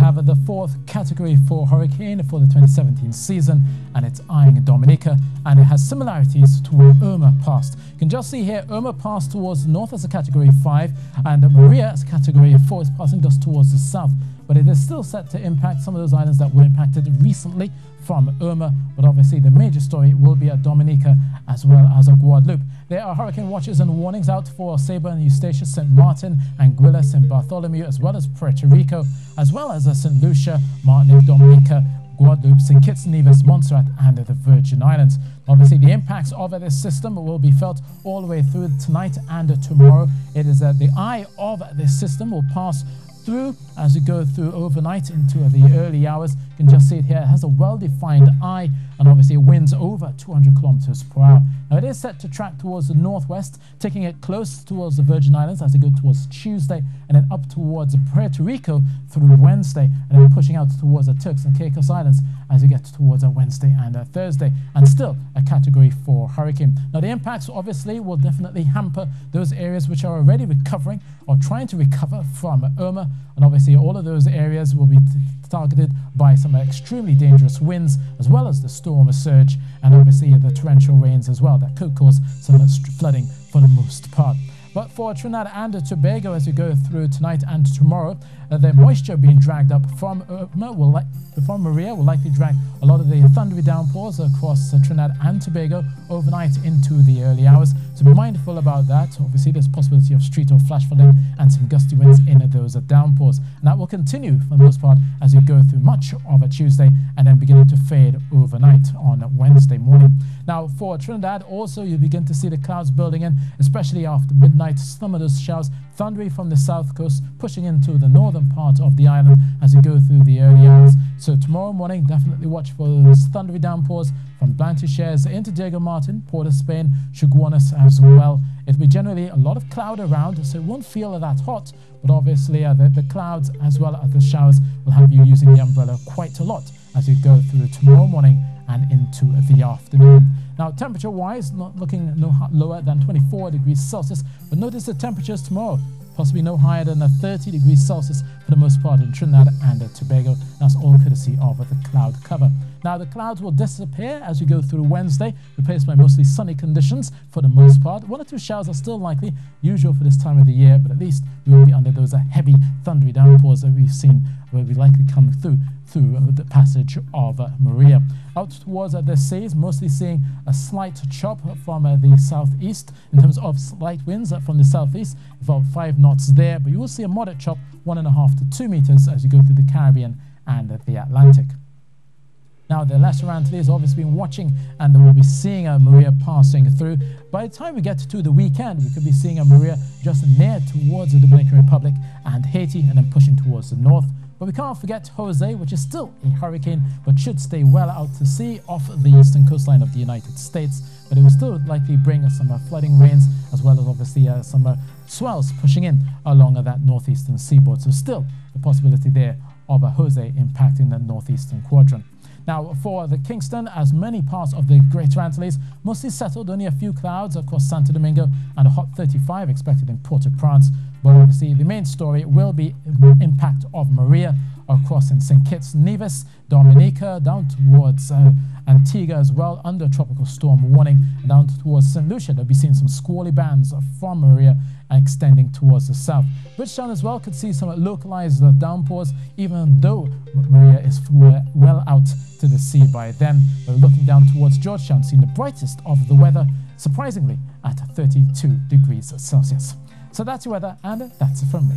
have the fourth Category 4 hurricane for the 2017 season, and it's eyeing Dominica, and it has similarities to where Irma passed. You can just see here Irma passed towards the north as a Category 5, and Maria as a Category 4 is passing just towards the south. But it is still set to impact some of those islands that were impacted recently from Irma. But obviously the major story will be at Dominica as well as at Guadeloupe. There are hurricane watches and warnings out for Saba and Eustatius, St. Martin, Anguilla, St. Bartholomew, as well as Puerto Rico, as well as St. Lucia, Martinique, Dominica, Guadeloupe, St. Kitts, Nevis, Montserrat, and the Virgin Islands. Obviously, the impacts of this system will be felt all the way through tonight and tomorrow. It is the eye of this system will pass through as we go through overnight into the early hours. You can just see it here. It has a well-defined eye, and obviously winds over 200 kilometers per hour. Now it is set to track towards the northwest, taking it close towards the Virgin Islands as they go towards Tuesday, and then up towards Puerto Rico through Wednesday, and then pushing out towards the Turks and Caicos Islands as we get towards Wednesday and Thursday, and still a Category 4 hurricane. Now the impacts obviously will definitely hamper those areas which are already recovering or trying to recover from Irma, and obviously all of those areas will be targeted by some extremely dangerous winds, as well as the storm surge, and obviously the torrential rains as well that could cause some flooding for the most part. But for Trinidad and Tobago, as we go through tonight and tomorrow, the moisture being dragged up from Maria will likely drag a lot of the thundery downpours across Trinidad and Tobago overnight into the early hours. So be mindful about that. Obviously, there's possibility of street or flash flooding and some gusty winds in those downpours. And that will continue for the most part as we go through much of a Tuesday, and then beginning to fade overnight on Wednesday morning. Now, for Trinidad, also you begin to see the clouds building in, especially after midnight. Some of those showers thundery from the south coast, pushing into the northern part of the island as we go through the early hours. So tomorrow morning, definitely watch for those thundery downpours from Blantyre into Diego Martin, Port of Spain, Chaguanas as well. It'll be generally a lot of cloud around, so it won't feel that hot, but obviously the clouds as well as the showers will have you using the umbrella quite a lot as you go through tomorrow morning and into the afternoon. Now, temperature-wise, not looking no lower than 24 degrees Celsius, but notice the temperatures tomorrow, possibly no higher than 30 degrees Celsius for the most part in Trinidad and Tobago. That's all courtesy of the cloud cover. Now, the clouds will disappear as we go through Wednesday, replaced by mostly sunny conditions for the most part. One or two showers are still likely, usual for this time of the year, but at least we won't be under those heavy thundery downpours that we've seen will be likely coming through the passage of Maria. Out towards the seas, mostly seeing a slight chop from the southeast in terms of slight winds from the southeast, about 5 knots there, but you will see a moderate chop, 1.5 to 2 meters as you go through the Caribbean and the Atlantic. Now, the Lesser Antilles obviously been watching, and we'll be seeing Maria passing through. By the time we get to the weekend, we could be seeing Maria just near towards the Dominican Republic and Haiti, and then pushing towards the north. But we can't forget Jose, which is still a hurricane, but should stay well out to sea off the eastern coastline of the United States. But it will still likely bring us some flooding rains, as well as obviously some swells pushing in along that northeastern seaboard. So still the possibility there of Jose impacting the northeastern quadrant. Now, for the Kingston, as many parts of the Greater Antilles, mostly settled, only a few clouds across Santo Domingo, and a hot 35 expected in Port-au-Prince. But obviously, the main story will be impact of Maria across in St. Kitts, Nevis, Dominica, down towards Antigua as well, under tropical storm warning, and down towards St. Lucia. They'll be seeing some squally bands from Maria and extending towards the south. Bridgetown as well could see some localized downpours, even though Maria is well out to the sea by then. We're looking down towards Georgetown, seeing the brightest of the weather, surprisingly, at 32 degrees Celsius. So that's your weather, and that's it from me.